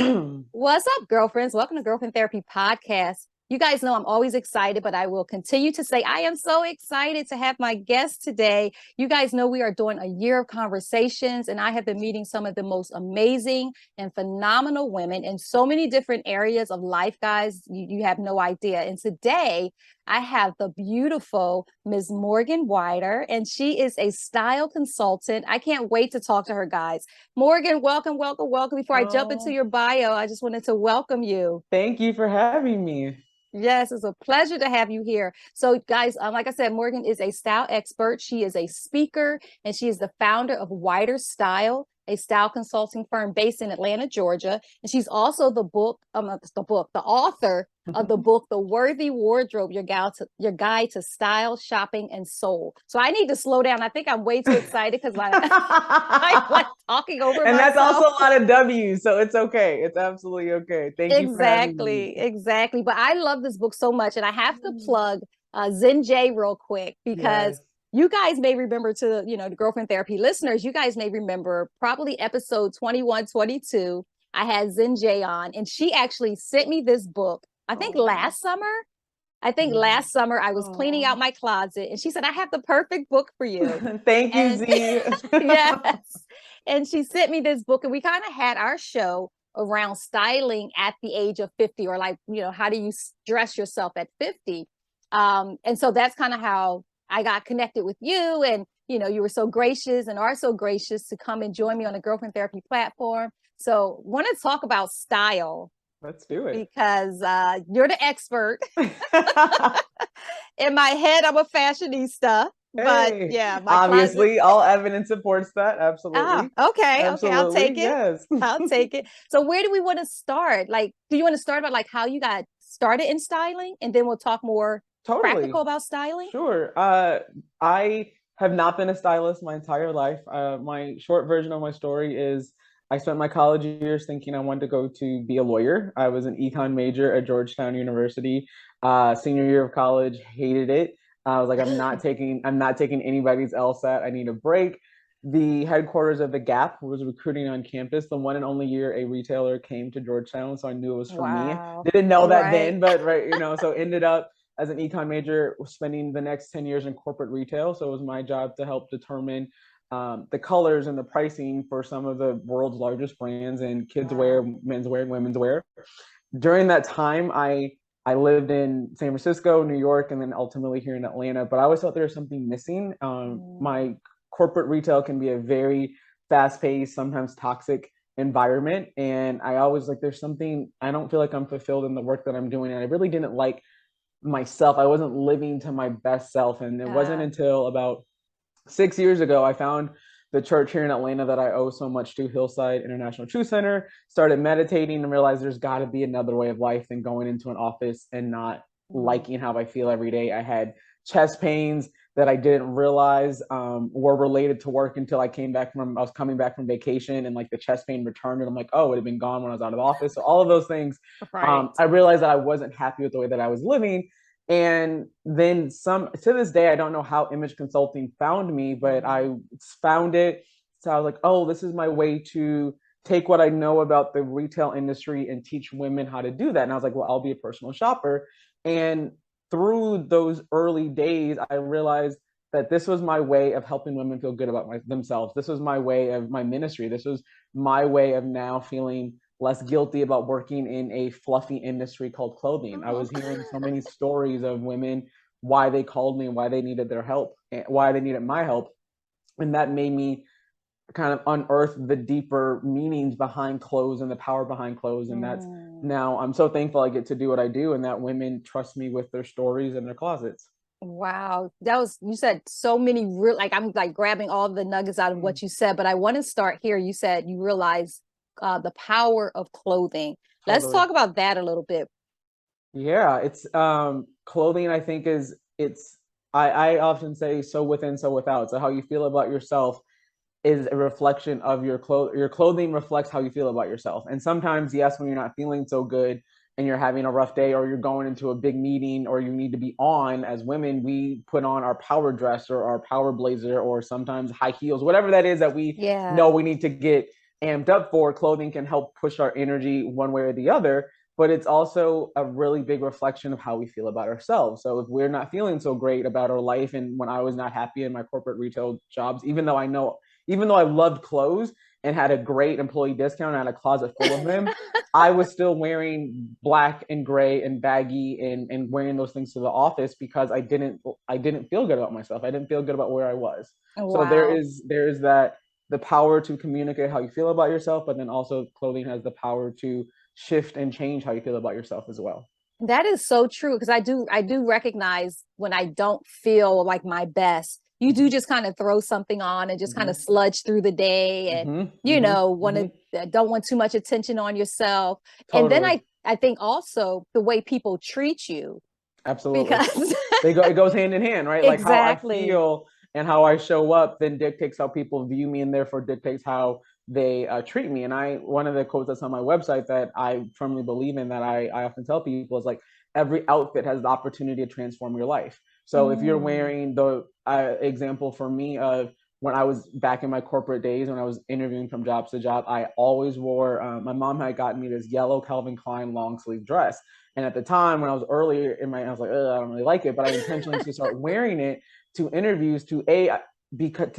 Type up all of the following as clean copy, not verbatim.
What's up, girlfriends? Welcome to Girlfriend Therapy Podcast. You guys know I'm always excited, but I will continue to say I am so excited to have my guest today. You guys know we are doing a year of conversations, and I have been meeting some of the most amazing and phenomenal women in so many different areas of life, guys. You have no idea. And today I have the beautiful Ms. Morgan Wider, and she is a style consultant. I can't wait to talk to her, guys. Morgan, welcome, welcome, welcome. Before I jump into Oh, your bio, I just wanted to welcome you. thank you for having me. Yes, it's a pleasure to have you here. So, guys, like I said, Morgan is a style expert. She is a speaker, and she is the founder of Wider Style, a style consulting firm based in Atlanta, Georgia. And she's also the author of the book, The Worthy Wardrobe, your guide to style, shopping, and soul. So I need to slow down. I think I'm way too excited because I'm like talking over And that's also myself. a lot of W's, so it's okay. It's absolutely okay. Thank you for having me. Exactly, exactly. But I love this book so much, and I have to Mm. plug Zen J real quick because Yes. you guys may remember the Girlfriend Therapy listeners, you guys may remember probably episode 21, 22. I had Zen J on, and she actually sent me this book, I think Oh, last summer. I think yeah. last summer I was cleaning Oh. out my closet, and she said, I have the perfect book for you. Thank you, And Z. yes. And she sent me this book, and we kind of had our show around styling at the age of 50, or like, how do you dress yourself at 50? And so that's kind of how I got connected with you. And, you were so gracious and are so gracious to come and join me on the Girlfriend Therapy platform. So want to talk about style Let's do it. because you're the expert. In my head, I'm a fashionista, but Hey, yeah, my closet. obviously, all evidence supports that. Ah, Absolutely. okay, okay, I'll take Absolutely. it. Yes. I'll take it. So where do we want to start? Like, do you want to start about like how you got started in styling, and then we'll talk more practical Totally. about styling? Sure. I have not been a stylist my entire life. My short version of my story is I spent my college years thinking I wanted to go to be a lawyer. I was an econ major at Georgetown University. Senior year of college, hated it. I was like, I'm not taking anybody's LSAT. I need a break. The headquarters of the Gap was recruiting on campus. The one and only year a retailer came to Georgetown, so I knew it was for me. Wow. Didn't know that Right. then, but right, so ended up as an econ major, spending the next 10 years in corporate retail. So it was my job to help determine the colors and the pricing for some of the world's largest brands in kids wear, Wow. menswear, and women's wear. During that time, I lived in San Francisco, New York, and then ultimately here in Atlanta. But I always thought there was something missing. Mm. My corporate retail can be a very fast paced, sometimes toxic environment. And I always like, there's something, I don't feel like I'm fulfilled in the work that I'm doing. And I really didn't like myself. I wasn't living to my best self. And it wasn't Ah. until about 6 years ago I found the church here in Atlanta that I owe so much to, Hillside International Truth Center, started meditating and realized there's got to be another way of life than going into an office and not Mm. liking how I feel every day. I had chest pains that I didn't realize were related to work until I was coming back from vacation and like the chest pain returned and I'm like, oh, it had been gone when I was out of the office. So all of those things, Right. I realized that I wasn't happy with the way that I was living. And then some to this day, I don't know how image consulting found me, but Mm. I found it. So I was like, oh, this is my way to take what I know about the retail industry and teach women how to do that. And I was like, well, I'll be a personal shopper. And through those early days, I realized that this was my way of helping women feel good about themselves. This was my way of my ministry. This was my way of now feeling less guilty about working in a fluffy industry called clothing. I Oh. was hearing so many stories of women, why they called me and why they needed their help, and why they needed my help. And that made me kind of unearth the deeper meanings behind clothes and the power behind clothes. And that's Mm. now I'm so thankful I get to do what I do and that women trust me with their stories and their closets. Wow. You said so many real, like, I'm like grabbing all the nuggets out of Mm, what you said, but I want to start here. You said you realize the power of clothing. Let's totally. talk about that a little bit. Yeah, it's clothing I think is it's I often say so within, so without. So how you feel about yourself is a reflection of your clothing reflects how you feel about yourself. And sometimes, yes, when you're not feeling so good and you're having a rough day or you're going into a big meeting or you need to be on, as women, we put on our power dress or our power blazer or sometimes high heels, whatever that is that we know Yeah. we need to get. amped up for. Clothing can help push our energy one way or the other, but it's also a really big reflection of how we feel about ourselves. So if we're not feeling so great about our life, and when I was not happy in my corporate retail jobs, even though I loved clothes and had a great employee discount and had a closet full of them, I was still wearing black and gray and baggy and wearing those things to the office because I didn't feel good about myself. I didn't feel good about where I was. So Wow. there is that, the power to communicate how you feel about yourself, but then also clothing has the power to shift and change how you feel about yourself as well. That is so true because I do recognize when I don't feel like my best. You do just kind of throw something on and just kind of Mm-hmm. sludge through the day and Mm-hmm. Mm-hmm. want Mm-hmm. to don't want too much attention on yourself. And then Totally. I think also the way people treat you Absolutely. because It goes hand in hand, right? Like how I exactly. feel and how I show up then dictates how people view me, and therefore dictates how they treat me. And one of the quotes that's on my website that I firmly believe in, that I often tell people, is like, every outfit has the opportunity to transform your life. So if you're Mm, wearing the example for me of when I was back in my corporate days, when I was interviewing from job to job, I always wore, my mom had gotten me this yellow Calvin Klein long sleeve dress. And at the time, when I was earlier in I was like, I don't really like it, but I intentionally to start wearing it to interviews to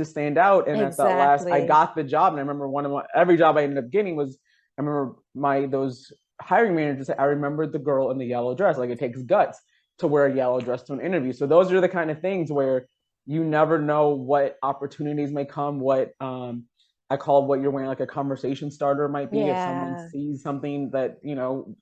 stand out. And at that last, I exactly. got the job, and I remember every job I ended up getting was, I remember those hiring managers said, I remembered the girl in the yellow dress. Like, it takes guts to wear a yellow dress to an interview. So those are the kind of things where you never know what opportunities may come, what I call what you're wearing, like a conversation starter might be. If someone Yeah. sees something that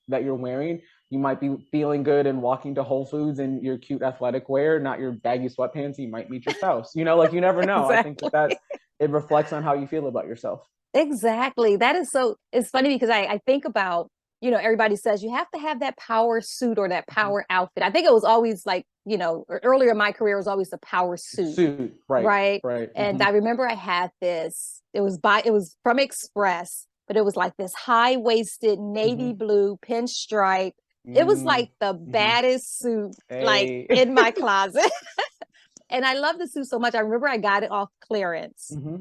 that you're wearing, you might be feeling good and walking to Whole Foods in your cute athletic wear, not your baggy sweatpants. You might meet your spouse. Like, you never know. I think Exactly. it reflects on how you feel about yourself. Exactly. That is so, it's funny because I think about, everybody says you have to have that power suit or that Mhm. power outfit. I think it was always like, earlier in my career was always the power suit, Suit, right, right? right. And I remember I had this, it was from Express, but it was like this high-waisted navy Mm-hmm. blue pinstripe. It was Mm-hmm. like the Mm-hmm. baddest suit like Hey. in my closet. And I love the suit so much. I remember I got it off clearance. Mm-hmm.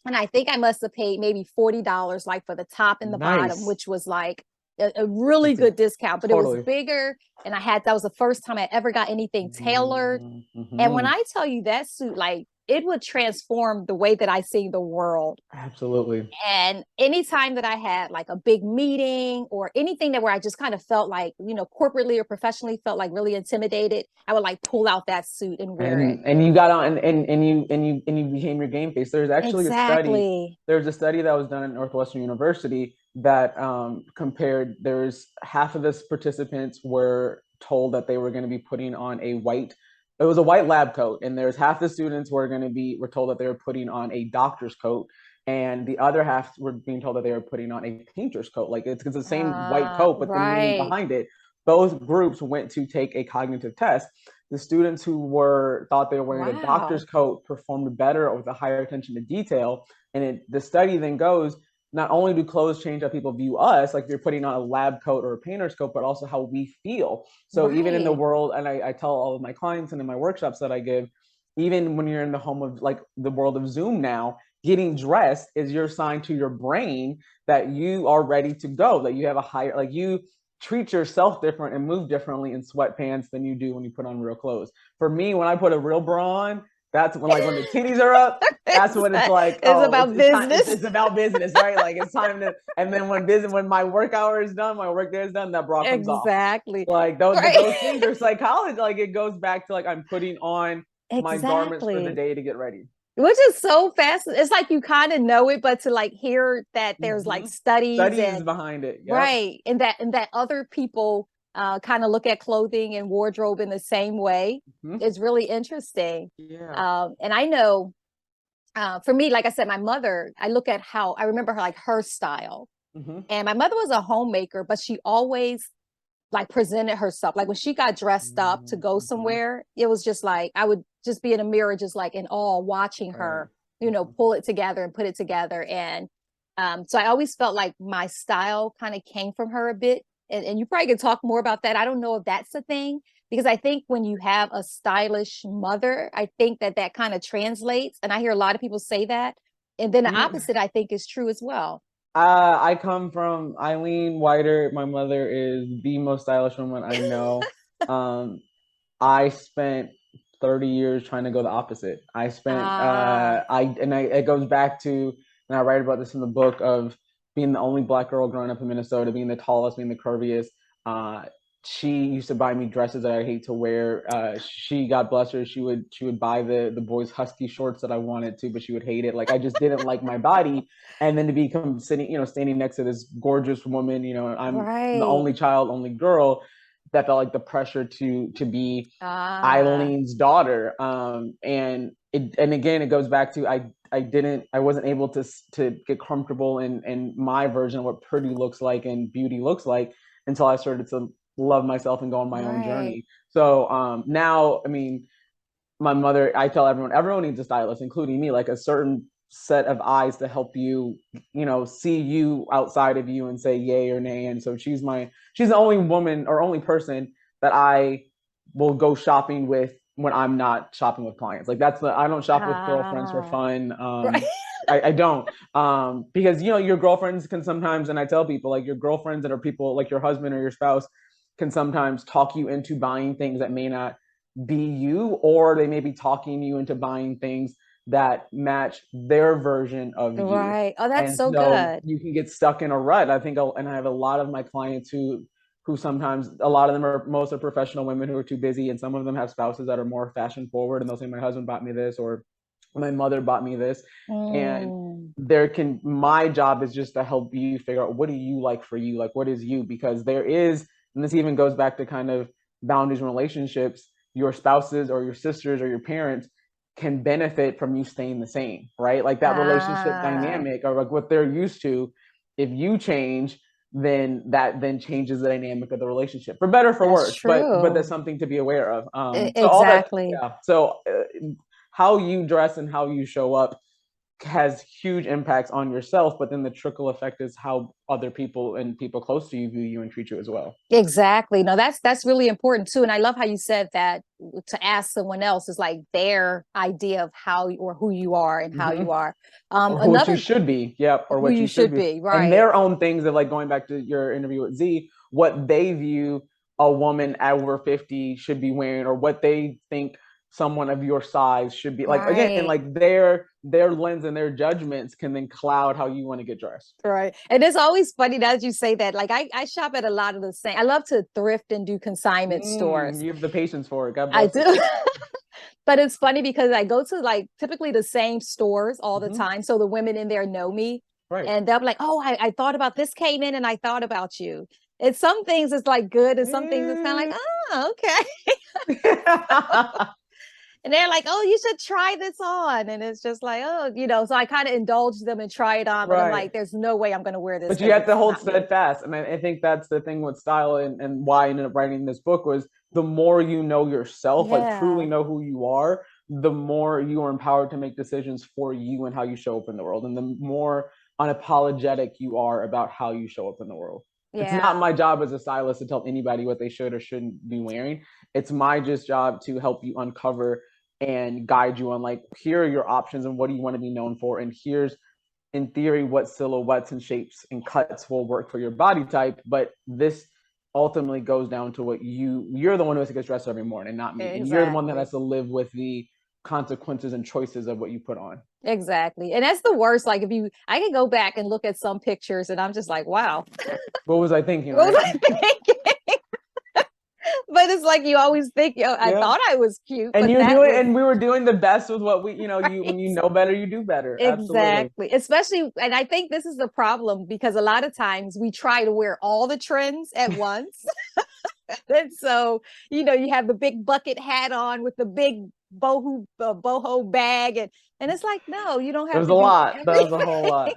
And I think I must have paid maybe $40 like for the top and the bottom, Nice. which was like a really It's a good discount, but it was totally. bigger. And that was the first time I ever got anything tailored. And when Mm-hmm. I tell you that suit, like it would transform the way that I see the world. Absolutely. And anytime that I had like a big meeting or anything that where I just kind of felt like, corporately or professionally felt like really intimidated, I would like pull out that suit and wear it. And you got on, and you became your game face. Exactly. There's a study that was done at Northwestern University that compared, there's half of the participants were told that they were going to be putting on it was a white lab coat, and there's half the students were told that they were putting on a doctor's coat, and the other half were being told that they were putting on a painter's coat. Like, it's the same white coat, but the meaning Right. behind it. Both groups went to take a cognitive test. The students who were thought they were wearing a doctor's Wow. coat performed better with a higher attention to detail. And the study then goes, not only do clothes change how people view us, like if you're putting on a lab coat or a painter's coat, but also how we feel. So even in the Right. world, and I tell all of my clients and in my workshops that I give, even when you're in the home of like the world of Zoom now, getting dressed is your sign to your brain that you are ready to go, that you have a higher, like, you treat yourself different and move differently in sweatpants than you do when you put on real clothes. For me, when I put a real bra on, that's when, like, when the titties are up, that's when it's like, It's oh, about business. it's about business, right? Like, it's time to. And then when my work hour is done, my work day is done, that bra comes off. Exactly. Like those, but Right. those things are psychology. Like, it goes back to, like, I'm putting on my garments for the Exactly. day to get ready. Which is so fascinating. It's like you kind of know it, but to like hear that there's like Mm-hmm. studies Studies and behind it. Yep. right, and that other people kind of look at clothing and wardrobe in the same way Mm-hmm. is really interesting. Yeah. And I know for me, like I said, my mother, I look at how I remember her like her style. Mm-hmm. And my mother was a homemaker, but she always like presented herself. Like when she got dressed up to go Mm-hmm. somewhere, it was just like I would just be in a mirror, just like in awe, watching Right. her, Mm-hmm. pull it together and put it together. And so I always felt like my style kind of came from her a bit. And you probably could talk more about that. I don't know if that's a thing because I think when you have a stylish mother, I think that kind of translates. And I hear a lot of people say that. And then the You know, opposite, I think, is true as well. I come from Eileen Whiter. My mother is the most stylish woman I know. Um, I spent 30 years trying to go the opposite. I spent Ah, it goes back to, and I write about this in the book, of being the only Black girl growing up in Minnesota, being the tallest, being the curviest. Uh, she used to buy me dresses that I hate to wear. She, God bless her, she would buy the boys husky shorts that I wanted to, but she would hate it. Like I just didn't like my body. And then to become sitting, standing next to this gorgeous woman, I'm the right. only child, only girl, that felt like the pressure to be Ah, Eileen's daughter. And again, it goes back to, I wasn't able to get comfortable in my version of what pretty looks like and beauty looks like until I started to love myself and go on my own right. journey. So now, I mean, my mother, I tell everyone needs a stylist, including me, like a certain set of eyes to help you, see you outside of you and say yay or nay. And so she's the only woman or only person that I will go shopping with when I'm not shopping with clients. Like I don't shop with girlfriends for Ah, fun. right. I don't, because your girlfriends can sometimes, and I tell people, like, your girlfriends that are people like your husband or your spouse can sometimes talk you into buying things that may not be you, or they may be talking you into buying things that match their version of you. Right. Oh, that's And so so good. you can get stuck in a rut. I think, and I have a lot of my clients who sometimes, a lot of them are, most are professional women who are too busy, and some of them have spouses that are more fashion forward, and they'll say, my husband bought me this, or my mother bought me this. And Mm, my job is just to help you figure out, what do you like for you, like what is you, because there is, and this even goes back to kind of boundaries in relationships, your spouses or your sisters or your parents can benefit from you staying the same, right? Like that relationship ah, dynamic, or like what they're used to, if you change, then that then changes the dynamic of the relationship, for better, for that's worse. But true. that's something to be aware of. So all that, Exactly. yeah. So how you dress and how you show up has huge impacts on yourself, but then the trickle effect is how other people and people close to you view you and treat you as well. Exactly. No, that's really important too. And I love how you said that to ask someone else is like their idea of how or who you are and how Mm-hmm. you are. Or what you Another should be. Yep. Or who what you you should should be. be, And right? their own things of, like, going back to your interview with Z, what they view a woman over 50 should be wearing, or what they think someone of your size should be. Like, again, Right. like their lens and their judgments can then cloud how you want to get dressed. Right. And it's always funny that as you say that. Like I shop at a lot of the same. I love to thrift and do consignment stores. You have the patience for it. God I bless you. do. But it's funny because I go to like typically the same stores all the Mm-hmm. time. So the women in there know me. Right. And they'll be like, oh, I thought about this came in and I thought about you. And some things is like good and some things it's kind of like, oh, okay. And they're like, oh, you should try this on. And it's just like, oh, so I kind of indulge them and try it on, but I'm Right. like, there's no way I'm going to wear this But you because have to it's hold not me. steadfast. And I think that's the thing with style, and why I ended up writing this book, was the more you know yourself, like truly Yeah, know who you are, the more you are empowered to make decisions for you and how you show up in the world. And the more unapologetic you are about how you show up in the world. It's not yeah, my job as a stylist to tell anybody what they should or shouldn't be wearing. It's my just job to help you uncover and guide you on, like, here are your options and what do you want to be known for. And here's, in theory, what silhouettes and shapes and cuts will work for your body type. But this ultimately goes down to what you're the one who has to get dressed every morning, not me. And you're the one that exactly. has to live with the consequences and choices of what you put on. Exactly. And that's the worst. Like I can go back and look at some pictures and I'm just like, wow, What was I thinking, what was right? I thinking? But it's like you always think, I Yeah. thought I was cute, And but you're that doing, was and we were doing the best with what we, when you right. know better, you do better. Absolutely. Exactly. Especially, and I think this is the problem because a lot of times we try to wear all the trends at once. And so, you have the big bucket hat on with the big boho bag. And it's like, no, you don't It have was to a do lot. That was a everything. whole lot.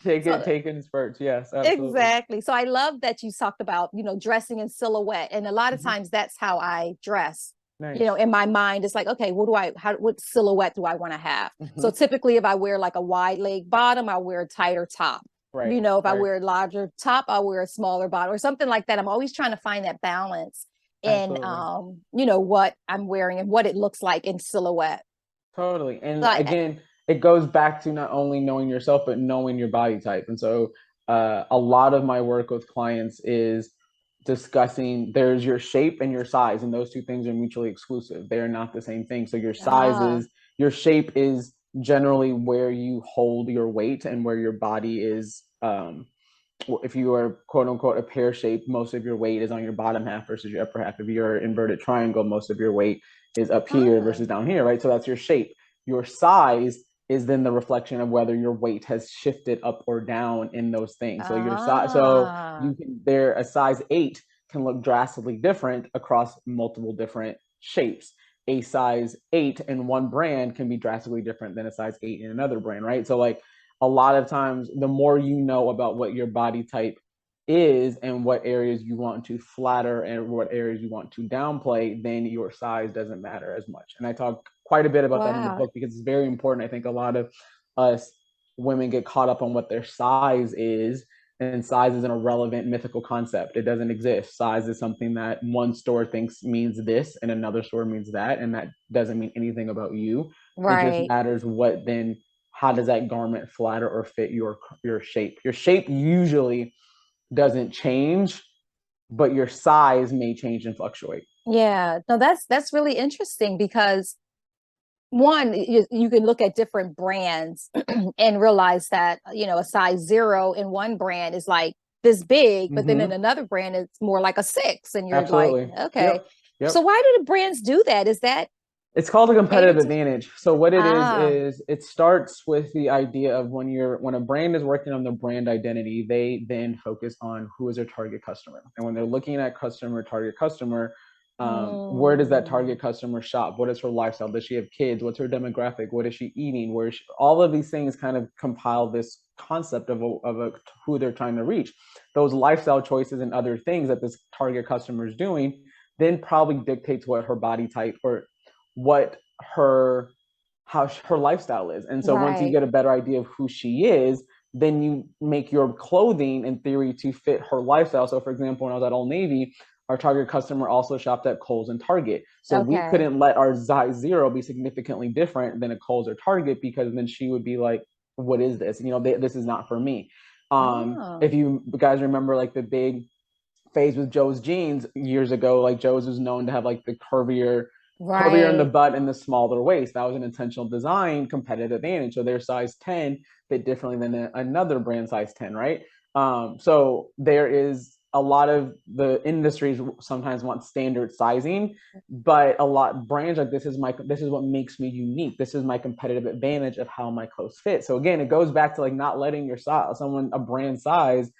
So Take it in spurts. Yes, absolutely. exactly. So I love that you talked about, dressing in silhouette. And a lot of Mm-hmm. times that's how I dress. Nice. In my mind, it's like, okay, what silhouette do I want to have? Mm-hmm. So typically if I wear like a wide leg bottom, I wear a tighter top. Right. If I Right. wear a larger top, I'll wear a smaller bottom or something like that. I'm always trying to find that balance in, Absolutely. what I'm wearing and what it looks like in silhouette. Totally. So And again, it goes back to not only knowing yourself, but knowing your body type. And so a lot of my work with clients is discussing there's your shape and your size, and those two things are mutually exclusive. They are not the same thing. So your shape is generally where you hold your weight and where your body is. If you are quote unquote a pear shape, most of your weight is on your bottom half versus your upper half. If you're inverted triangle, most of your weight is up here versus down here, right? So that's your shape. Your size is then the reflection of whether your weight has shifted up or down in those things. So your size, so you can there a size 8 can look drastically different across multiple different shapes. A size 8 in one brand can be drastically different than a size 8 in another brand, right? So like a lot of times, the more you know about what your body type is and what areas you want to flatter and what areas you want to downplay, then your size doesn't matter as much. And I talk quite a bit about that in the book because it's very important. I think a lot of us women get caught up on what their size is, and size is an irrelevant mythical concept. It doesn't exist. Size is something that one store thinks means this and another store means that, and that doesn't mean anything about you. It just matters what then, how does that garment flatter or fit your shape? Your shape usually doesn't change, but your size may change and fluctuate. Yeah, no, that's really interesting because one, you can look at different brands and realize that, a size 0 in one brand is like this big, but then in another brand, it's more like a 6. And you're Absolutely. like, okay. Yep. So why do the brands do that? Is that it's called a competitive advantage. So what it is it starts with the idea of when a brand is working on the brand identity, they then focus on who is their target customer. And when they're looking at target customer, where does that target customer shop? What is her lifestyle? Does she have kids? What's her demographic? What is she eating? Where is she? All of these things kind of compile this concept of who they're trying to reach. Those lifestyle choices and other things that this target customer is doing then probably dictates what her body type or what how her lifestyle is. And so once you get a better idea of who she is, then you make your clothing in theory to fit her lifestyle. So for example, when I was at Old Navy, our target customer also shopped at Kohl's and Target. So we couldn't let our size 0 be significantly different than a Kohl's or Target, because then she would be like, what is this? This is not for me. If you guys remember like the big phase with Joe's jeans years ago, like Joe's was known to have like the curvier in the butt and the smaller waist. That was an intentional design competitive advantage. So their size 10 fit differently than another brand size 10, right? So there is a lot of the industries sometimes want standard sizing, but a lot brands like this is what makes me unique. This is my competitive advantage of how my clothes fit. So again, it goes back to like not letting your size, a brand size,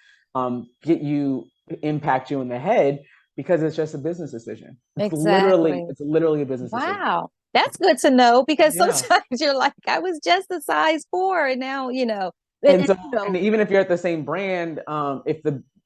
impact you in the head, because it's just a business decision. It's literally a business decision. Wow. That's good to know, because sometimes you're like, I was just a size 4 and now, and even if you're at the same brand,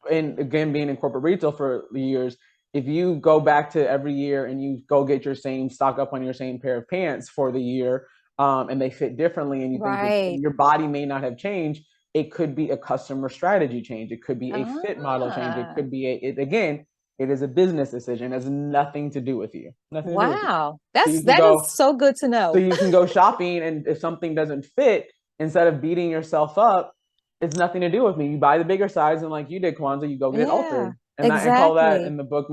and again, being in corporate retail for years, if you go back to every year and you go get your same stock up on your same pair of pants for the year, and they fit differently, and you think your body may not have changed, it could be a customer strategy change. It could be a fit model change. It could be it is a business decision. It has nothing to do with you. Nothing to do with you. That is so good to know. So you can go shopping, and if something doesn't fit, instead of beating yourself up, it's nothing to do with me. You buy the bigger size, and like you did, Kwanza, you go get altered. And I call that in the book,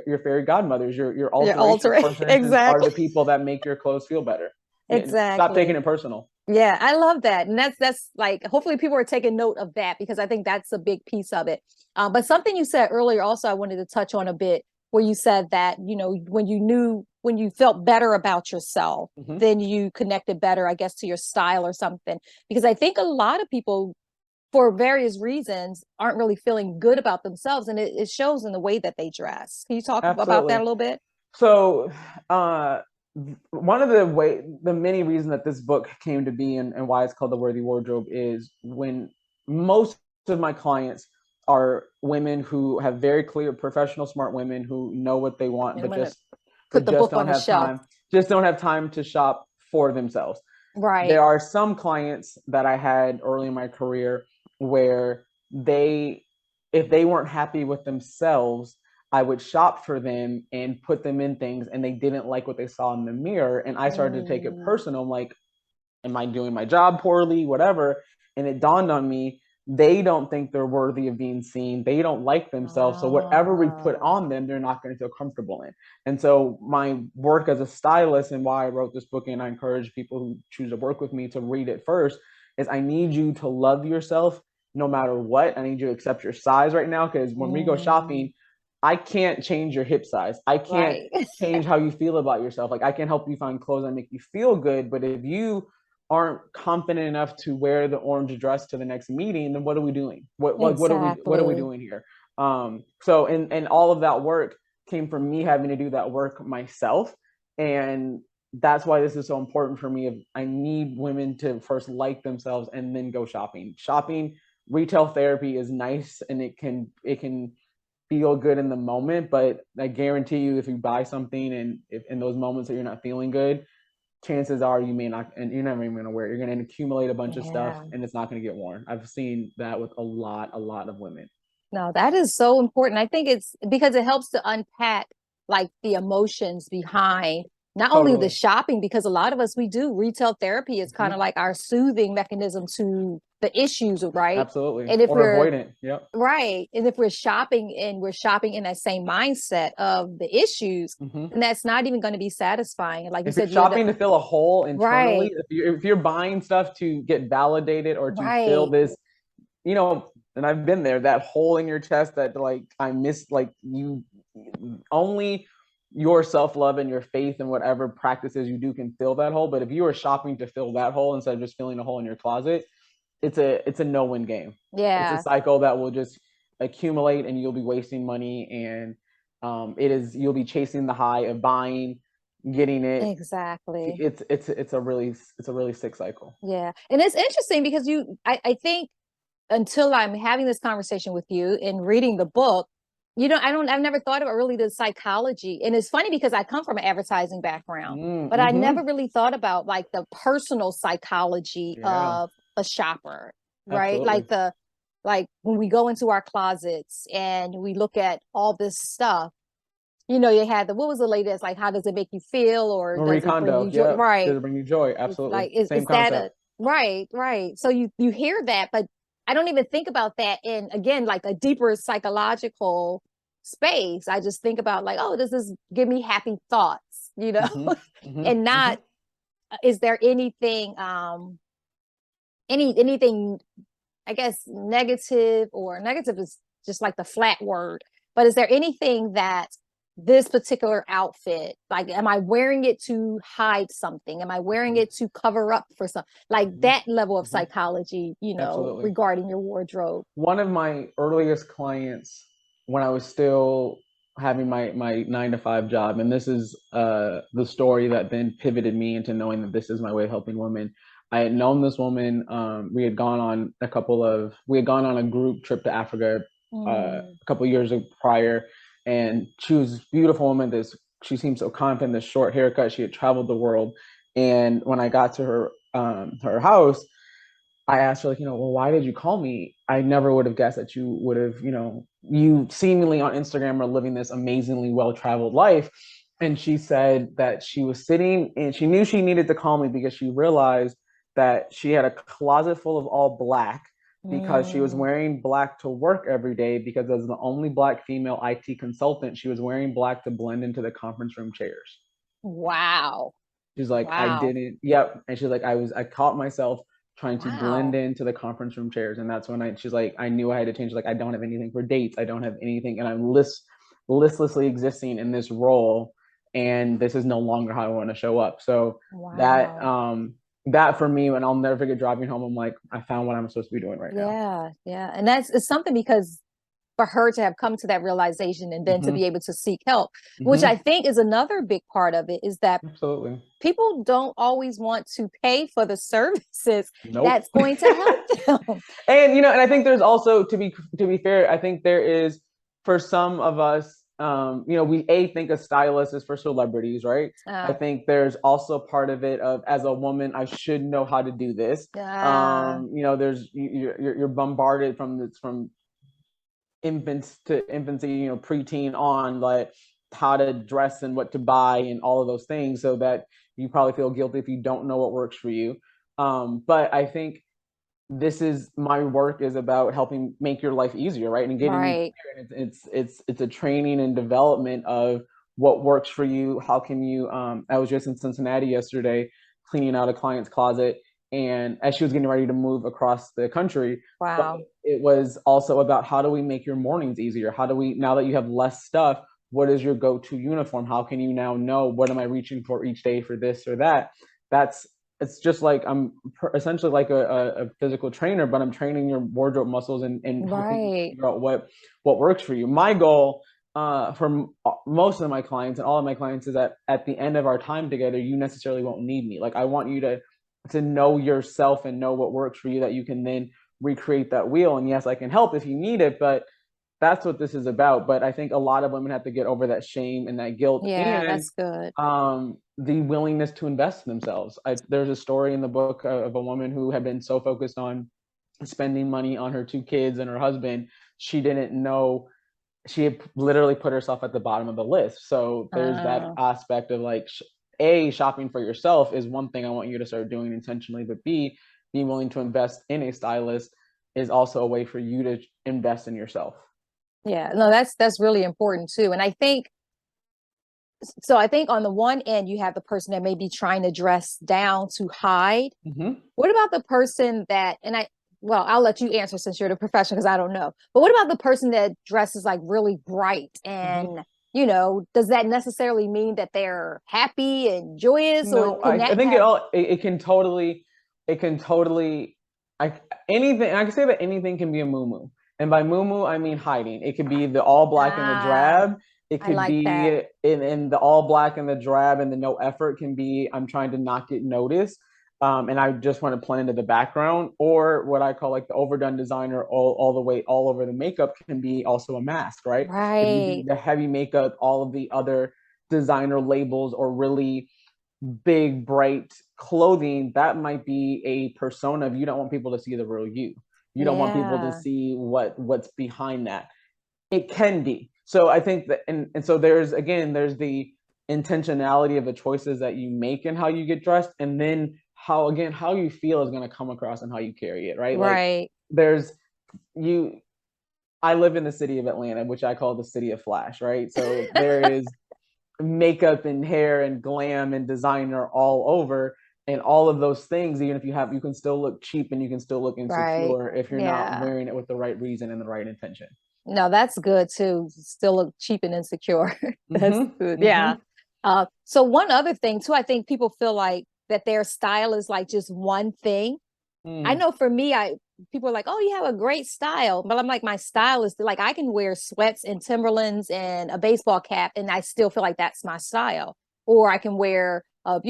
your fairy godmothers, your alteration persons are the people that make your clothes feel better. Stop taking it personal. Yeah, I love that. And that's like, hopefully people are taking note of that, because I think that's a big piece of it. But something you said earlier also I wanted to touch on a bit, where you said that, when you felt better about yourself, then you connected better, I guess, to your style or something. Because I think a lot of people, for various reasons, aren't really feeling good about themselves, and it shows in the way that they dress. Can you talk about that a little bit? So one of the many reasons that this book came to be, and why it's called The Worthy Wardrobe, is when most of my clients are women who have very clear, professional, smart women who know what they want, but just don't have time. Just don't have time to shop for themselves. Right. There are some clients that I had early in my career where if they weren't happy with themselves, I would shop for them and put them in things, and they didn't like what they saw in the mirror. And I started to take it personal. I'm like, am I doing my job poorly? Whatever. And it dawned on me they don't think they're worthy of being seen. They don't like themselves. So whatever we put on them, they're not going to feel comfortable in. And so my work as a stylist, and why I wrote this book, and I encourage people who choose to work with me to read it first, is I need you to love yourself no matter what. I need you to accept your size right now, because when we go shopping, I can't change your hip size. I can't Right. change how you feel about yourself. Like, I can help you find clothes that make you feel good, but if you aren't confident enough to wear the orange dress to the next meeting, then what are we doing? What are we Exactly. doing here? So and all of that work came from me having to do that work myself. And that's why this is so important for me. I need women to first like themselves and then go shopping. Retail therapy is nice, and it can feel good in the moment, but I guarantee you, if you buy something and if in those moments that you're not feeling good, chances are you may not, and you're never even going to wear it. You're going to accumulate a bunch of stuff, Yeah. and it's not going to get worn. I've seen that with a lot of women. No, that is so important. I think it's because it helps to unpack like the emotions behind not only the Totally. shopping, because a lot of us, we do retail therapy is kind of Mm-hmm. like our soothing mechanism to the issues, right? Absolutely. And if Or we're avoidant. Yep. right, and if we're shopping and we're shopping in that same mindset of the issues, Mm-hmm. then that's not even going to be satisfying. And like you If you're said, you end up shopping to fill a hole internally, right, if you're buying stuff to get validated or to fill right, this, and I've been there, that hole in your chest that, like, I miss, like, you only your self-love and your faith and whatever practices you do can fill that hole. But if you are shopping to fill that hole instead of just filling a hole in your closet, it's a no-win game. It's a yeah, cycle that will just accumulate, and you'll be wasting money, and you'll be chasing the high of buying, getting it. exactly. It's a really sick cycle. Yeah. And it's interesting because I think until I'm having this conversation with you and reading the book, I've never thought about really the psychology. And it's funny because I come from an advertising background, but I Mm-hmm. never really thought about like the personal psychology Yeah, of a shopper, right? absolutely. Like when we go into our closets and we look at all this stuff, you had what was the latest, like, how does it make you feel? Or does Marie it bring you Kondo, joy? yeah. Does Right. it bring you joy? It's Absolutely. like, Same is that a concept. right, right. So you hear that, but I don't even think about that in, again, like a deeper psychological space. I just think about like, oh, does this give me happy thoughts, Mm-hmm. Mm-hmm. and Mm-hmm. not, is there anything anything, I guess, negative, or negative is just like the flat word, but is there anything that this particular outfit, like, am I wearing it to hide something? Am I wearing Mm-hmm. it to cover up for something? Like Mm-hmm. that level of Mm-hmm. psychology, Absolutely. regarding your wardrobe. One of my earliest clients, when I was still having my 9 to 5 job, and this is the story that then pivoted me into knowing that this is my way of helping women. I had known this woman. We had gone on a group trip to Africa Mm, a couple of years prior, and she was a beautiful woman. She seemed so confident. This short haircut. She had traveled the world, and when I got to her house, I asked her, like, well, why did you call me? I never would have guessed that you would have, you seemingly on Instagram are living this amazingly well-traveled life. And she said that she was sitting and she knew she needed to call me because she realized that she had a closet full of all black, because she was mm, wearing black to work every day, because as the only black female IT consultant, she was wearing black to blend into the conference room chairs. wow. She's like, I Wow. didn't, yep. And she's like, I caught myself trying to blend Wow. into the conference room chairs. And that's when she's like, I knew I had to change. Like, I don't have anything for dates. I don't have anything. And I'm listlessly existing in this role. And this is no longer how I want to show up. So that, Wow. that for me, and I'll never forget driving home, I'm like, I found what I'm supposed to be doing right now. Yeah. Yeah. And it's something, because for her to have come to that realization and then to Mm-hmm. be able to seek help, which I Mm-hmm. think is another big part of it, is that Absolutely. people don't always want to pay for the services Nope. that's going to help them. And I think there's also, to be fair, I think there is, for some of us, we think a stylist is for celebrities, right? I Uh, think there's also part of it of, as a woman, I should know how to do this. uh, There's you're bombarded from infants to infancy, preteen on, like, how to dress and what to buy and all of those things, so that you probably feel guilty if you don't know what works for you. But I think this is my work is about helping make your life easier, right? And getting you Right. clear. And it's a training and development of what works for you. How can you? I was just in Cincinnati yesterday, cleaning out a client's closet, and as she was getting ready to move across the country, but Wow. it was also about how do we make your mornings easier? How do we, now that you have less stuff, what is your go-to uniform? How can you now know what am I reaching for each day for this or that? That's it's just like I'm essentially like a physical trainer, but I'm training your wardrobe muscles and helping you Right. figure out what works for you. My goal for most of my clients and all of my clients is that at the end of our time together, you necessarily won't need me. Like I want you to know yourself and know what works for you, that you can then recreate that wheel. And yes, I can help if you need it, but that's what this is about. But I think a lot of women have to get over that shame and that guilt, Yeah, and that's good. the willingness to invest in themselves. There's a story in the book of a woman who had been so focused on spending money on her 2 kids and her husband, she didn't know she had literally put herself at the bottom of the list. So there's that Uh, aspect of like, A, shopping for yourself is one thing I want you to start doing intentionally, but B, being willing to invest in a stylist is also a way for you to invest in yourself. yeah, no, that's really important too. And I think so. I think on the one end, you have the person that may be trying to dress down to hide. Mm-hmm. What about the person that, and well, I'll let you answer since you're the professional because I don't know. But what about the person that dresses like really bright Mm-hmm. and, does that necessarily mean that they're happy and joyous, or No, can I that think have, it can totally, it can totally, I anything I can say that anything can be a moo. And by moo I mean hiding. It could be the all black and the ah, drab. It I could like that. be in the all black and the drab, and the no effort can be I'm trying to not get noticed. And I just want to blend into the background, or what I call like the overdone designer, all the way all over the makeup can be also a mask, right? If you do Right, the heavy makeup, all of the other designer labels or really big bright clothing, that might be a persona. If you don't want people to see the real you, you don't want people to yeah, see what's behind that. It can be. So I think that, and so there's the intentionality of the choices that you make and how you get dressed, and then how you feel is going to come across and how you carry it, right? Like right. there's you I live in the city of Atlanta, which I call the city of flash, right? So there is makeup and hair and glam and designer all over, and all of those things. Even if you can still look cheap and you can still look Right. insecure if you're not Yeah. wearing it with the right reason and the right intention. No, that's good too. Still look cheap and insecure. That's Mm-hmm. good. Yeah. Mm-hmm. So one other thing too, I think people feel like that their style is like just one thing. I Mm. know for me, people are like, "Oh, you have a great style," but I'm like, my style is like I can wear sweats and Timberlands and a baseball cap, and I still feel like that's my style. Or I can wear a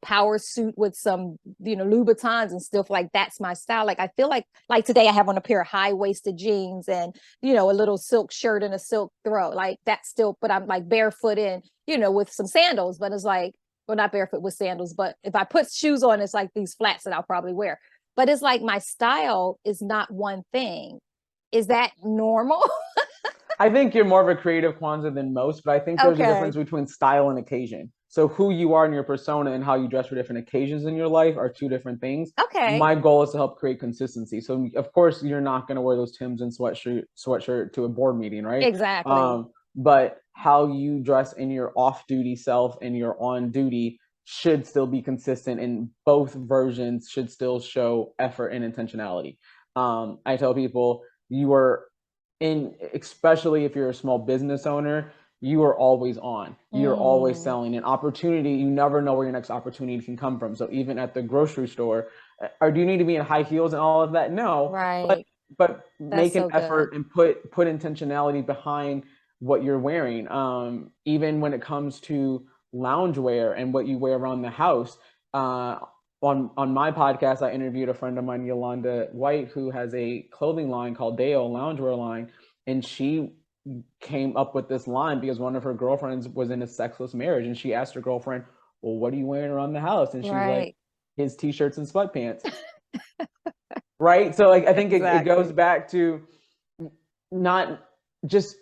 power suit with some Louboutins and still feel like that's my style. Like I feel like today I have on a pair of high waisted jeans and a little silk shirt and a silk throw. Like that's still, but I'm like barefoot in with some sandals. But it's like, well, not barefoot with sandals, but if I put shoes on, it's like these flats that I'll probably wear, but it's like my style is not one thing. Is that normal? I think you're more of a creative Kwanzaa than most, but I think there's a Okay. difference between style and occasion. So who you are in your persona and how you dress for different occasions in your life are two different things. Okay. My goal is to help create consistency. So of course you're not going to wear those Tims and sweatshirt to a board meeting, right? Exactly. But how you dress in your off-duty self and your on-duty should still be consistent, and both versions should still show effort and intentionality. I tell people you are in, especially if you're a small business owner, you are always on. You're always Mm, selling an opportunity. You never know where your next opportunity can come from. So even at the grocery store, or do you need to be in high heels and all of that? No, but right. That's make an so good. effort and put intentionality behind what you're wearing. Even when it comes to loungewear and what you wear around the house. On my podcast, I interviewed a friend of mine, Yolanda White, who has a clothing line called Deo loungewear line, and she came up with this line because one of her girlfriends was in a sexless marriage, and she asked her girlfriend, "Well, what are you wearing around the house?" And she's like, Right. "His t-shirts and sweatpants." Right? So like I think it goes Exactly. back to not just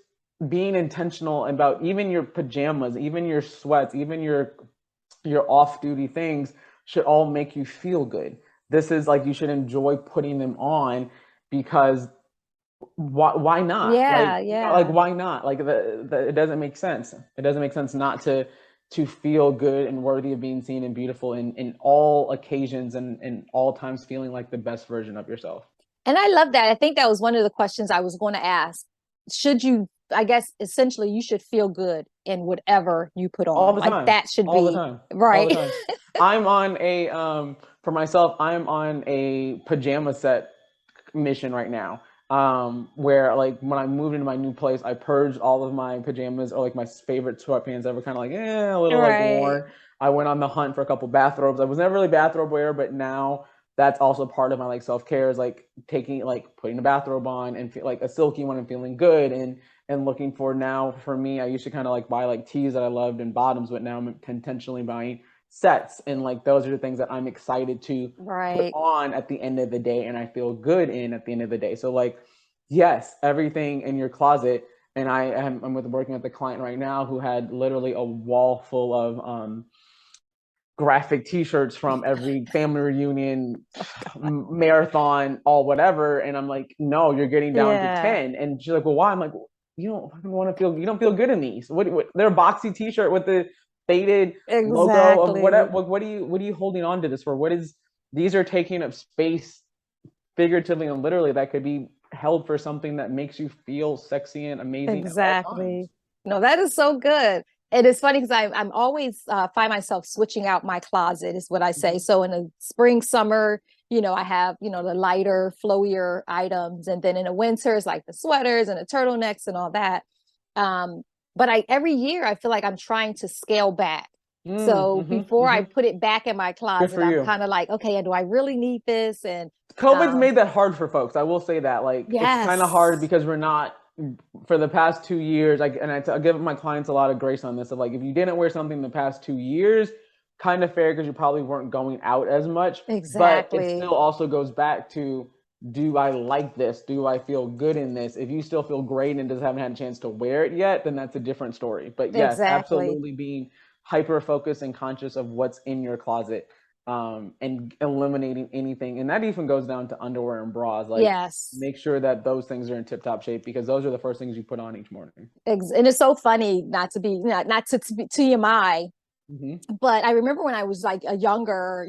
being intentional about even your pajamas, even your sweats, even your off-duty things should all make you feel good. this is like, you should enjoy putting them on, because why not? Yeah, Like, yeah. why not? Like, it doesn't make sense. It doesn't make sense not to feel good and worthy of being seen and beautiful in all occasions and in all times, feeling like the best version of yourself. And I love that. I think that was one of the questions I was going to ask. Should you, I guess, essentially, you should feel good in whatever you put All on. the Like time, that should all the be time, all the right. time. I'm on a for myself, I'm on a pajama set mission right now, where, like, when I moved into my new place, I purged all of my pajamas, or like my favorite sweatpants that were kind of like a little like Right. worn. I went on the hunt for a couple bathrobes. I was never really bathrobe wearer, but now that's also part of my like self-care, is like taking, like, putting a bathrobe on and feel like a silky one and feeling good, and looking for, now for me, I used to kind of like buy like tees that I loved and bottoms, but now I'm intentionally buying sets, and like those are the things that I'm excited to put Right. on at the end of the day, and I feel good in at the end of the day. So, like, yes, everything in your closet. And I'm working with a client right now who had literally a wall full of graphic T-shirts from every family reunion, marathon, all whatever. And I'm like, no, you're getting down to Yeah, 10. And she's like, well, why? I'm like, you don't want to feel, you don't feel good in these. What they're a boxy T-shirt with the faded logo of exactly. whatever. What are you holding on to this for? These are taking up space, figuratively and literally, that could be held for something that makes you feel sexy and amazing at all Exactly. times. No, that is so good. And it's funny because I'm always find myself switching out my closet, is what I say. Mm-hmm. So in the spring, summer, I have, the lighter, flowier items. And then in the winters, like the sweaters and the turtlenecks and all that. Um, but every year I feel like I'm trying to scale back. So Mm-hmm. before I Mm-hmm. put it back in my Good closet, for I'm you. kind of like, okay, do I really need this? And COVID's um, made that hard for folks. I will say that. Like, it's kind of hard yes, because we're not, for the past 2 years. I give my clients a lot of grace on this. Of like, if you didn't wear something the past 2 years, kind of fair, because you probably weren't going out as much. But it exactly. still also goes back to, do I like this? Do I feel good in this? If you still feel great and just haven't had a chance to wear it yet, then that's a different story. But yes, Exactly. absolutely, being hyper focused and conscious of what's in your closet, and eliminating anything. And that even goes down to underwear and bras. Like, Yes. make sure that those things are in tip top shape, because those are the first things you put on each morning. And it's so funny not to be not to be TMI, Mm-hmm. but I remember when I was like a younger,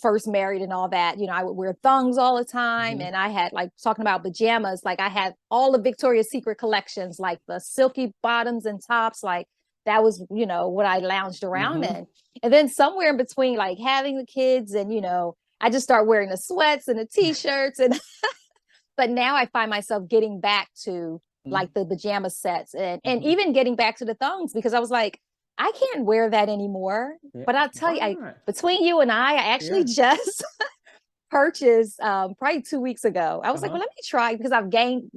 first married and all that, I would wear thongs all the time. Mm-hmm. And I had, like, talking about pajamas, like I had all the Victoria's Secret collections, like the silky bottoms and tops, like that was, what I lounged around Mm-hmm. in. And then somewhere in between, like having the kids and, I just start wearing the sweats and the t-shirts. And but now I find myself getting back to like the pajama sets, and Mm-hmm. even getting back to the thongs, because I was like, I can't wear that anymore. Yeah. But I'll tell Why you, not? between you and I actually Yeah. just purchased, probably 2 weeks ago. I was like, Uh-huh. well, let me try, because I've gained,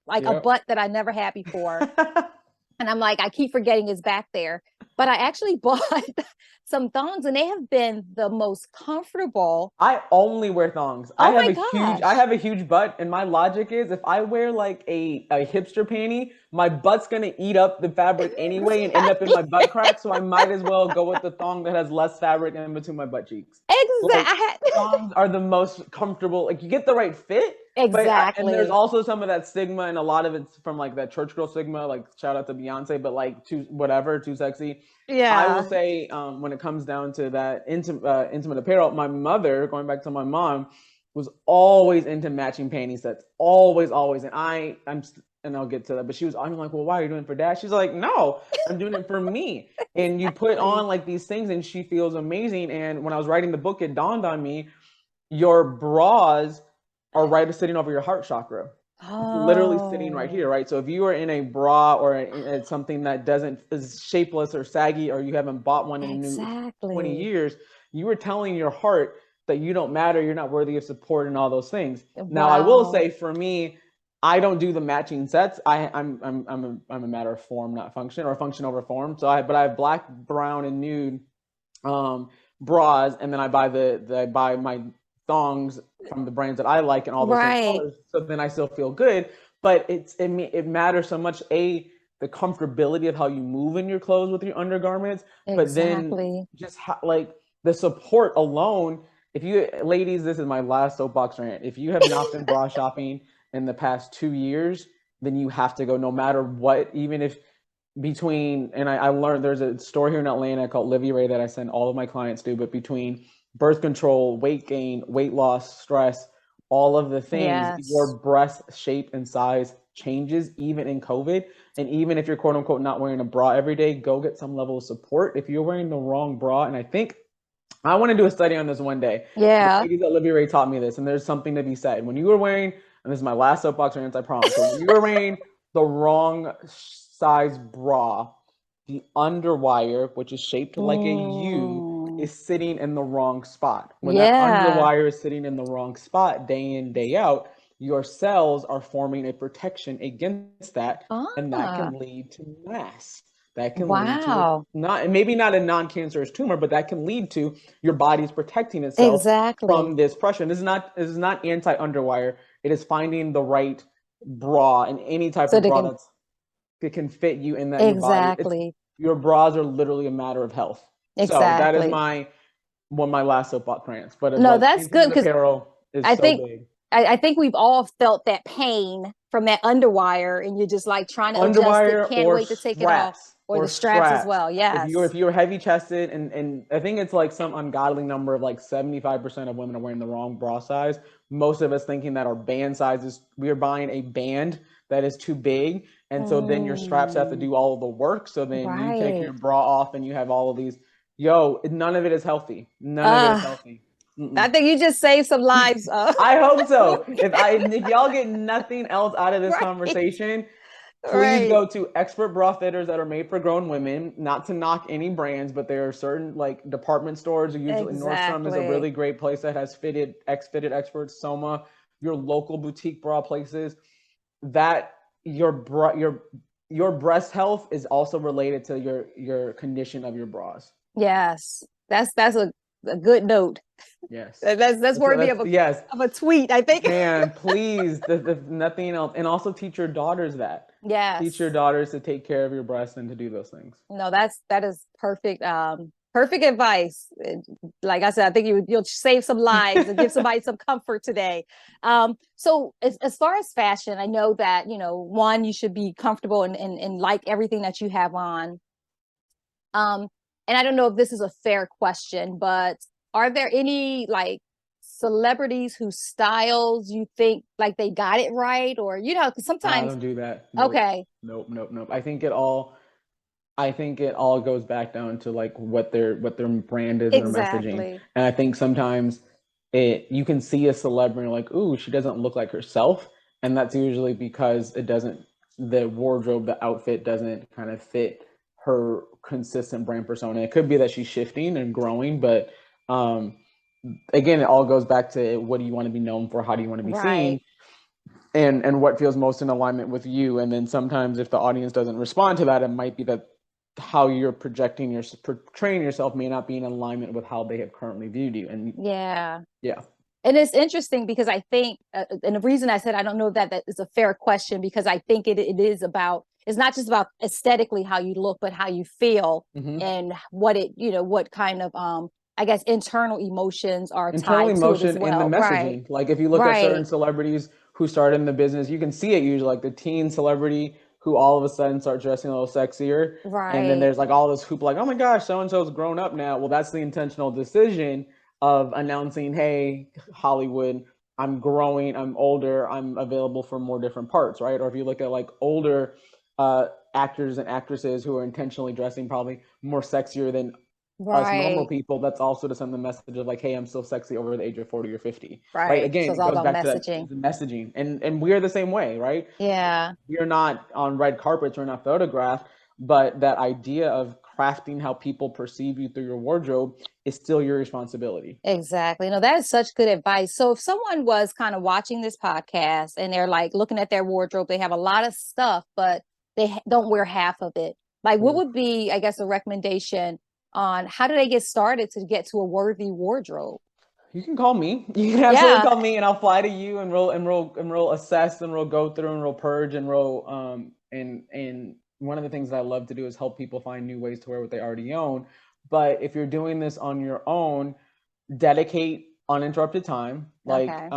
like a Yep. butt that I never had before. And I'm like, I keep forgetting it's back there. But I actually bought some thongs, and they have been the most comfortable. I only wear thongs. Oh my I gosh. have a huge butt, and my logic is, if I wear like a hipster panty, my butt's gonna eat up the fabric anyway and end up in my butt crack. So I might as well go with the thong that has less fabric in between my butt cheeks. Like, Exactly. thongs are the most comfortable. Like, you get the right fit, but and there's Exactly. also some of that stigma, and a lot of it's from like that church girl stigma. Like, shout out to Beyonce, but like, too sexy. I will Yeah. say, when it comes down to that intimate apparel, my mother, going back to my mom, was always into matching panty sets, always, always. And and I'll get to that, but I'm like, well, why are you doing it for dad? She's like, no, I'm doing it for me. And you put Exactly. on like these things, and she feels amazing. And when I was writing the book, it dawned on me, your bras are right sitting over your heart chakra, literally sitting right here, Oh, right? So if you are in a bra, or something that doesn't is shapeless or saggy, or you haven't bought one in a new 20 exactly. years, you are telling your heart that you don't matter, you're not worthy of support, and all those things. Now, I will Wow. say, for me, I don't do the matching sets. I'm a matter of form, not function, or function over form. But I have black, brown, and nude um, bras, and then I buy my thongs from the brands that I like in all those same Right. colors. So then I still feel good, but it matters so much, the comfortability of how you move in your clothes with your undergarments, but then Exactly. just like the support alone. if you ladies, this is my last soapbox rant. If you have not been bra shopping in the past 2 years, then you have to go no matter what, even if between, and I learned there's a store here in Atlanta called Livy Ray that I send all of my clients to, but between birth control, weight gain, weight loss, stress, all of the things, Yes. your breast shape and size changes even in COVID. And even if you're quote unquote not wearing a bra every day, go get some level of support. If you're wearing the wrong bra, and I think I want to do a study on this one day. The Yeah. ladies at Livy Ray taught me this, and there's something to be said. When you are wearing, and this is my last soapbox rant, I promise. So when you are wearing the wrong size bra, the underwire, which is shaped like a U, Mm. is sitting in the wrong spot. When that Yeah. underwire is sitting in the wrong spot day in, day out, your cells are forming a protection against that, and that Ah, can lead to mass. That can lead to wow. not, maybe not a non-cancerous tumor, but that can lead to your body's protecting itself Exactly. from this pressure. And this is not anti-underwire. It is finding the right bra and any type So of they bra can, that's it can fit you in that your body. It's exactly. your bras are literally a matter of health. So that is Exactly. my one of my last soapbox rants. No, But that's good intimate because apparel is I so think big. I think we've all felt that pain from that underwire, and you're just like trying to adjust it, Underwire can't or wait to take it off, straps or the or straps as straps. well. If you're Yes. if you're heavy chested and I think it's like some ungodly number of like 75% of women are wearing the wrong bra size. Most of us thinking that our band sizes, we are buying a band that is too big. And so then your straps have to Mm, do all of the work. So then you take right. your bra off and you have all of these. Yo, none of it is healthy. None of it is Uh, healthy. I Mm-mm. think you just saved some lives. I hope so. If y'all get nothing else out of this Right. conversation, please Right. go to expert bra fitters that are made for grown women. Not to knock any brands, but there are certain like department stores. Usually, Nordstrom is a Exactly. really great place that has fitted experts. Soma, your local boutique bra places. That your breast health is also related to your condition of your bras. Yes. That's a good note. Yes, That's worthy that's yes. of a tweet, I think. Man, please, nothing else. And also teach your daughters that. Teach your Yes. daughters to take care of your breasts and to do those things. No, that is perfect. Perfect advice. Like I said, I think you'll save some lives and give somebody some comfort today. So as far as fashion, I know that one, you should be comfortable and like everything that you have on. Um, and I don't know if this is a fair question, but are there any like celebrities whose styles you think like they got it right, or because I sometimes don't do that. Nope. okay, Nope. Nope. Nope. I think it all goes back down to like what their brand is and their messaging. exactly, And I think sometimes you can see a celebrity like, ooh, she doesn't look like herself. And that's usually because the wardrobe, the outfit doesn't kind of fit her consistent brand persona. It could be that she's shifting and growing, but um, again, it all goes back to what do you want to be known for? How do you want to be right. seen? And what feels most in alignment with you. And then sometimes if the audience doesn't respond to that, it might be that how you're portraying yourself may not be in alignment with how they have currently viewed you. And Yeah. yeah. And it's interesting because I think, and the reason I said I don't know that is a fair question because I think it is about, it's not just about aesthetically how you look, but how you feel Mm-hmm. and what what kind of, I guess, internal emotions are Internal tied to it as emotion and the well. Right. messaging. Like if you look at certain Right. celebrities who started in the business, you can see it usually like the teen celebrity who all of a sudden start dressing a little sexier. And then Right. there's like all this hoop like, oh my gosh, so and so's grown up now. Well, that's the intentional decision of announcing, hey, Hollywood, I'm growing, I'm older, I'm available for more different parts, right? Or if you look at like older actors and actresses who are intentionally dressing probably more sexier than us normal Right. people, that's also to send the message of like, hey, I'm still sexy over the age of 40 or 50, right? Right. So Again, it's it all goes about back to that messaging. messaging. And we're the same way, right? Yeah. We're not on red carpets, we're not photographed, but that idea of crafting how people perceive you through your wardrobe is still your responsibility. Exactly. No, that is such good advice. So if someone was kind of watching this podcast and they're like looking at their wardrobe, they have a lot of stuff, but don't wear half of it. Like, what Ooh. would be, I guess, a recommendation on how do they get started to get to a worthy wardrobe? You can call me. You can absolutely Yeah. call me, and I'll fly to you, and we'll assess, and we'll go through, and we'll purge, and we'll and one of the things that I love to do is help people find new ways to wear what they already own. But if you're doing this on your own, dedicate uninterrupted time. Like Okay.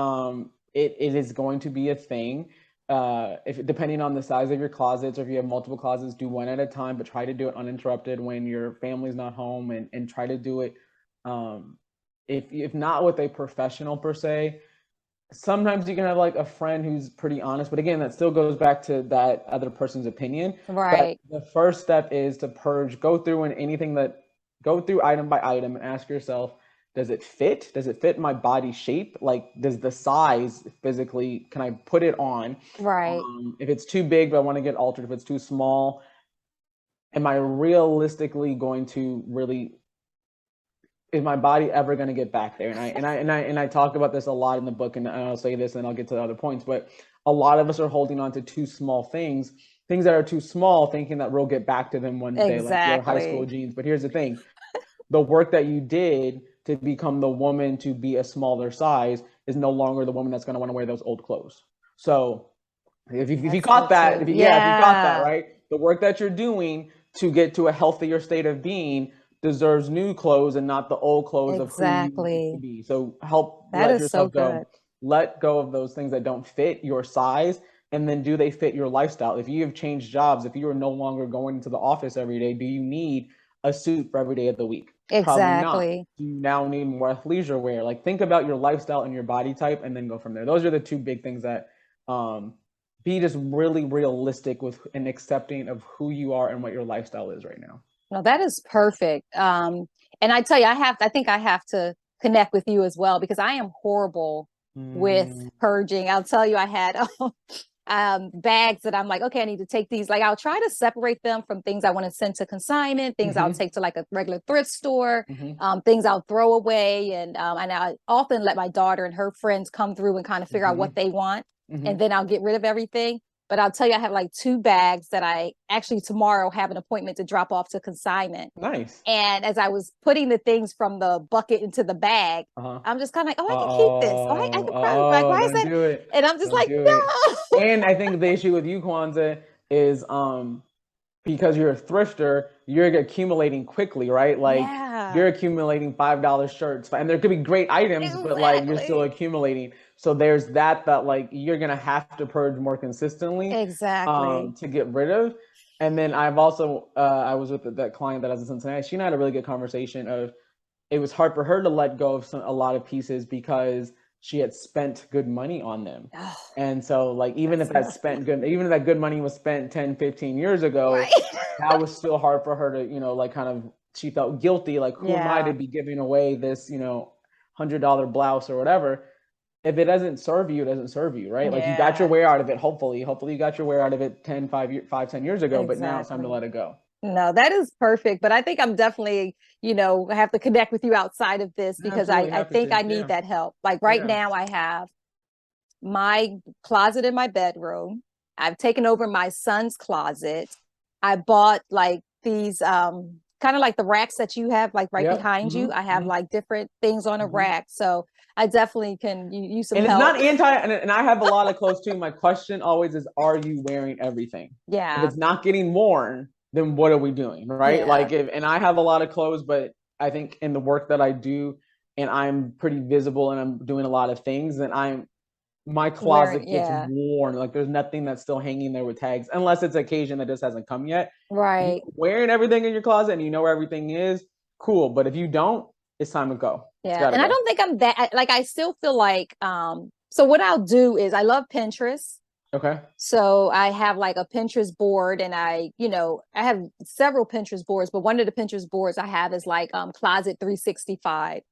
it is going to be a thing. If depending on the size of your closets, or if you have multiple closets, do one at a time, but try to do it uninterrupted when your family's not home, and try to do it if not with a professional per se. Sometimes you can have like a friend who's pretty honest, but again, that still goes back to that other person's opinion. But Right. the first step is to purge, go through item by item and ask yourself, does it fit? Does it fit my body shape? Like, does the size physically, can I put it on? Right. If it's too big, but I want to get altered, if it's too small, am I realistically going to really, is my body ever going to get back there? And I talk about this a lot in the book, and I'll say this and I'll get to the other points, but a lot of us are holding on to too small things that are too small, thinking that we'll get back to them one day, like your high school Exactly. jeans. But here's the thing, the work that you did to become the woman to be a smaller size is no longer the woman that's going to want to wear those old clothes. So if you That's so caught that, true. if you caught that, Yeah, right? The work that you're doing to get to a healthier state of being deserves new clothes and not the old clothes of who you used to exactly. be. So help That let is so yourself good. go. Let go of those things that don't fit your size. And then do they fit your lifestyle? If you have changed jobs, if you are no longer going into the office every day, do you need a suit for every day of the week? Probably not. Exactly. Do you now need more athleisure wear? Like, think about your lifestyle and your body type and then go from there. Those are the two big things that um, be just really realistic with and accepting of who you are and what your lifestyle is right now. No, that is perfect. And I tell you, I think I have to connect with you as well because I am horrible with Mm, purging. I'll tell you, I had bags that I'm like, okay, I need to take these. Like, I'll try to separate them from things I want to send to consignment, things I'll mm-hmm, take to like a regular thrift store, mm-hmm, things I'll throw away. And I often let my daughter and her friends come through and kind of figure out mm-hmm, what they want. mm-hmm. And then I'll get rid of everything. But I'll tell you, I have like 2 bags that I actually tomorrow have an appointment to drop off to consignment. Nice. And as I was putting the things from the bucket into the bag, Uh-huh. I'm just kind of like, oh, I can keep this. Oh, I can probably like, Uh-oh, why is don't that? do it. And I'm just Don't like, do it. no. And I think the issue with you, Kwanzaa, is because you're a thrifter, you're accumulating quickly, right? Like Yeah, you're accumulating $5 shirts, and there could be great items, but like you're still exactly. accumulating. So there's that like you're gonna have to purge more consistently Exactly. to get rid of. And then I've also I was with that client that I was in Cincinnati. She and I had a really good conversation of it was hard for her to let go of a lot of pieces because she had spent good money on them. Oh, And so like that's enough money. even if that good money was spent 10, 15 years ago, Right. that was still hard for her to, like kind of she felt guilty, like who am I to Yeah, be giving away this, $100 blouse or whatever. If it doesn't serve you, it doesn't serve you, right? Like you got your yeah, wear out of it, hopefully. Hopefully you got your wear out of it 10 years ago, but now it's time to exactly. let it go. No, that is perfect. But I think I'm definitely, I have to connect with you outside of this because I, Absolutely I happy think to. I need Yeah. that help. Like right Yeah. now, I have my closet in my bedroom. I've taken over my son's closet. I bought like these kind of like the racks that you have like right Yep. behind you. I have Mm-hmm. like different things on a Mm-hmm. rack. So I definitely can use some And it's help. not anti, and I have a lot of clothes too. My question always is, are you wearing everything? If Yeah. it's not getting worn, then what are we doing, right? Yeah. Like, and I have a lot of clothes, but I think in the work that I do, and I'm pretty visible and I'm doing a lot of things, and my Wearing, closet gets yeah. worn. Like, there's nothing that's still hanging there with tags, unless it's an occasion that just hasn't come yet. If you're Right. wearing everything in your closet and you know where everything is, cool. But if you don't, it's time to go. It's Yeah. got to And I go. don't think I'm that like I still feel like so what I'll do is I love Pinterest. Okay. So I have like a Pinterest board and I have several Pinterest boards, but one of the Pinterest boards I have is like Closet 365.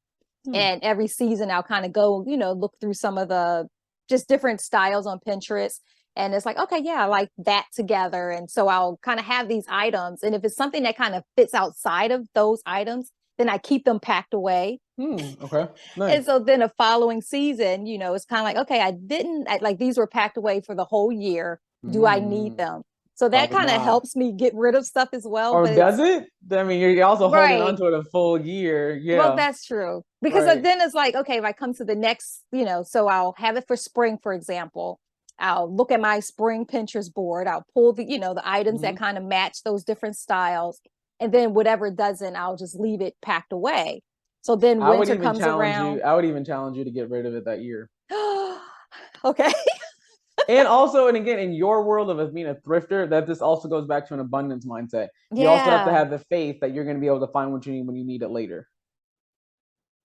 Hmm. And every season I'll kind of go, look through some of the just different styles on Pinterest. And it's like, okay, yeah, I like that together. And so I'll kind of have these items. And if it's something that kind of fits outside of those items, then I keep them packed away. Okay. And Nice. so then a following season, it's kind of like, okay, like these were packed away for the whole year. Do I need Mm, them? So that probably kind of not. helps me get rid of stuff as well. Or But does it's it? I mean, you're also holding on right. to it a full year. Well, Yeah. that's true. Because Right. then it's like, okay, if I come to the next, so I'll have it for spring, for example. I'll look at my spring Pinterest board. I'll pull the items that Hmm. kind of match those different styles. And then whatever doesn't, I'll just leave it packed away. So then I would winter even comes challenge around. you. I would even challenge you to get rid of it that year. Okay. And also, and again, in your world of being a thrifter, that this also goes back to an abundance mindset. You also have to Yeah, have the faith that you're going to be able to find what you need when you need it later.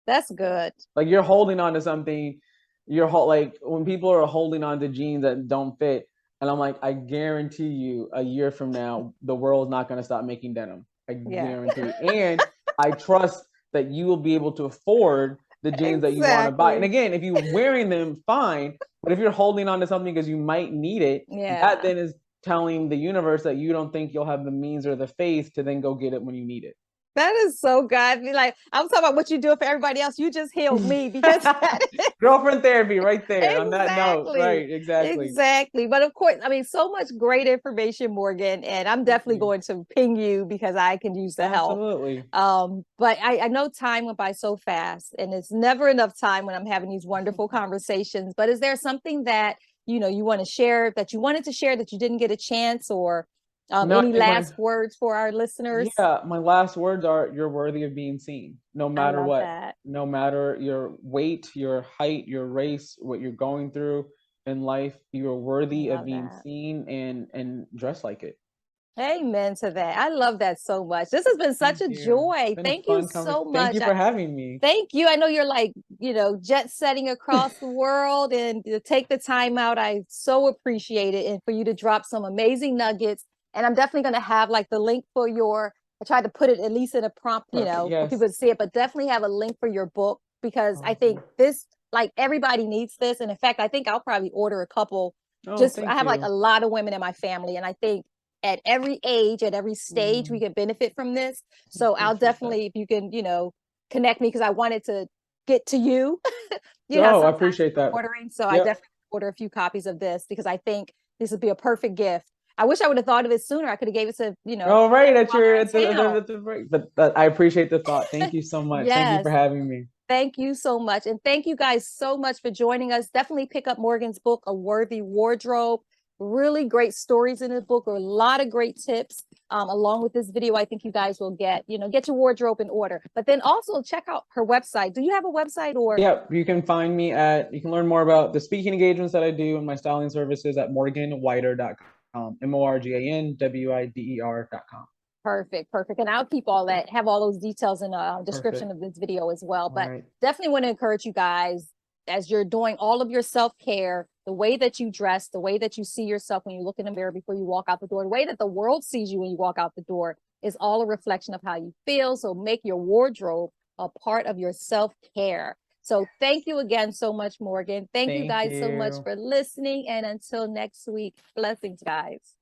that's good. Like you're holding on to something, like when people are holding on to jeans that don't fit, and I'm like, I guarantee you, a year from now, the world's not going to stop making denim. I Yeah, guarantee. And I trust that you will be able to afford the jeans that you want to buy. And exactly. again, if you're wearing them, fine. But if you're holding on to something because you might need it, that Yeah. then is telling the universe that you don't think you'll have the means or the faith to then go get it when you need That is so good. I mean, like, I'm talking about what you do for everybody else. You just healed me because that it. Girlfriend therapy right there on that note. exactly. Right, exactly. Exactly. But of course, I mean, so much great information, Morgan. And I'm Thank definitely you. going to ping you because I can use the help. Absolutely. But I know time went by so fast, and it's never enough time when I'm having these wonderful conversations. But is there something that you want to share that you wanted to share that you didn't get a chance, or No, I any think last words for our listeners? my last words are you're worthy of being seen, no I matter love what, that. no matter your weight, your height, your race, what you're going through in life, you're I worthy of love being that. seen and dress like it. Amen to that. I love that so much. This has been such Thank a you. It's joy. been a Thank you fun so conversation. Thank much. you for having me. Thank you. I know you're like, jet setting across the world, and to take the time out. I so appreciate it. And for you to drop some amazing nuggets. And I'm definitely going to have like the link for I tried to put it at least in a prompt, Perfect. for Yes. people to see it, but definitely have a link for your book because I think Awesome. this, like everybody needs this. And in fact, I think I'll probably order a couple. Oh, I thank have like a you. lot of women in my family, and I think at every age, at every stage, we Mm, can benefit from this. I So I'll appreciate that. definitely, if you can, connect me because I wanted to get to you. Oh, I Sometimes appreciate you're that. ordering. So I Yep. definitely order a few copies of this because I think this would be a perfect gift. I wish I would have thought of it sooner. I could have gave it to, All right, at while your they're in town. at the break. But I appreciate the thought. Thank you so much. Thank you for Yes. having me. Thank you so much. And thank you guys so much for joining us. Definitely pick up Morgan's book, A Worthy Wardrobe. Really great stories in the book, a lot of great tips. Along with this video, I think you guys will get your wardrobe in order. But then also check out her website. Do you have a website or? Yep, you can learn more about the speaking engagements that I do and my styling services at morganwider.com. MORGANWIDER.com. Perfect, perfect. And I'll keep have all those details in the description Perfect. of this video as well. All But right. definitely want to encourage you guys as you're doing all of your self-care, the way that you dress, the way that you see yourself when you look in the mirror before you walk out the door, the way that the world sees you when you walk out the door is all a reflection of how you feel. So make your wardrobe a part of your self-care. So thank you again so much, Morgan. Thank you Thank guys so much you. for listening. And until next week, blessings, guys.